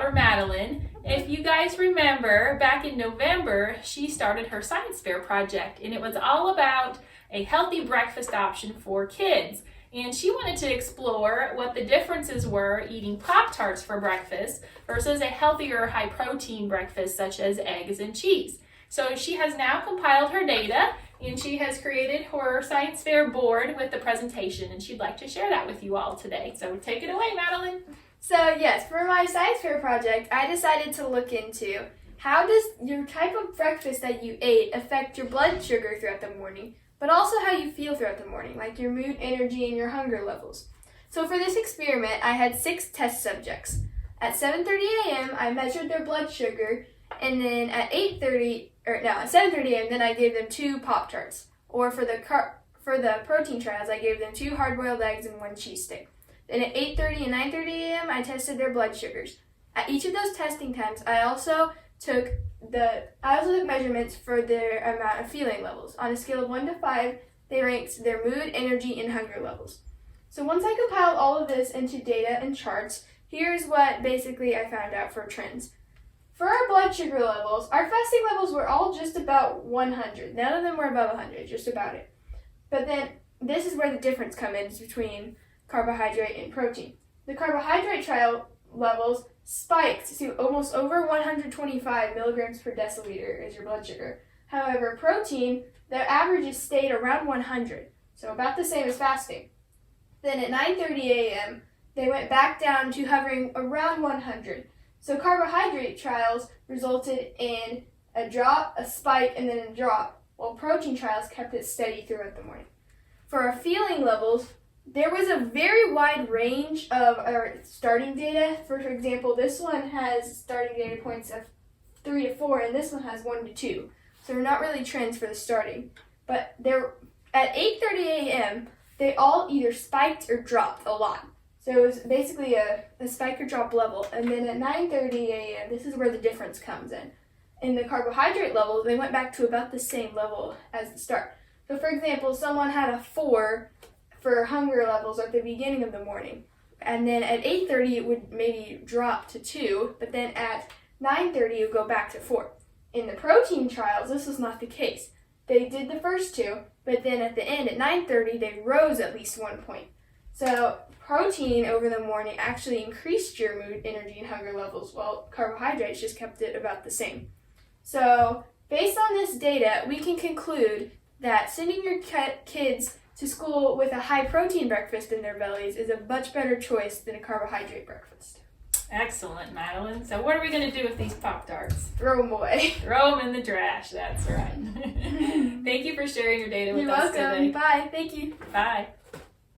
for Madelyn. If you guys remember, back in November, she started her science fair project, and it was all about a healthy breakfast option for kids. And she wanted to explore what the differences were eating Pop-Tarts for breakfast versus a healthier, high-protein breakfast such as eggs and cheese. So she has now compiled her data, and she has created her science fair board with the presentation, and she'd like to share that with you all today. So take it away, Madelyn. So yes, for my science fair project, I decided to look into how does your type of breakfast that you ate affect your blood sugar throughout the morning, but also how you feel throughout the morning, like your mood, energy, and your hunger levels. So for this experiment, I had 6 test subjects. At 7:30 a.m., I measured their blood sugar, and then at 7:30 a.m., then I gave them 2 Pop-Tarts. Or for the protein trials, I gave them 2 hard-boiled eggs and 1 cheese stick. Then at 8:30 and 9:30 a.m., I tested their blood sugars. At each of those testing times, I also took measurements for their amount of feeling levels. On a scale of 1 to 5, they ranked their mood, energy, and hunger levels. So once I compiled all of this into data and charts, here's what basically I found out for trends. For our blood sugar levels, our fasting levels were all just about 100. None of them were above 100, just about it. But then this is where the difference comes in between carbohydrate and protein. The carbohydrate trial levels spiked to almost over 125 milligrams per deciliter is your blood sugar. However, protein, the averages stayed around 100, so about the same as fasting. Then at 9:30 a.m., they went back down to hovering around 100. So carbohydrate trials resulted in a drop, a spike, and then a drop, while protein trials kept it steady throughout the morning. For our feeling levels, there was a very wide range of our starting data. For example, this one has starting data points of 3 to 4, and this one has 1 to 2. So they're not really trends for the starting. But at 8:30 a.m., they all either spiked or dropped a lot. So it was basically a spike or drop level. And then at 9:30 a.m., this is where the difference comes in. In the carbohydrate levels, they went back to about the same level as the start. So for example, someone had a 4 for hunger levels at the beginning of the morning. And then at 8:30, it would maybe drop to 2, but then at 9:30, it would go back to 4. In the protein trials, this was not the case. They did the first 2, but then at the end, at 9:30, they rose at least 1 point. So protein over the morning actually increased your mood, energy, and hunger levels, while carbohydrates just kept it about the same. So based on this data, we can conclude that sending your kids to school with a high protein breakfast in their bellies is a much better choice than a carbohydrate breakfast. Excellent, Madelyn. So what are we going to do with these Pop-Tarts? Throw them away. Throw them in the trash. That's right. Thank you for sharing your data with us today. You're welcome. Bye. Thank you. Bye.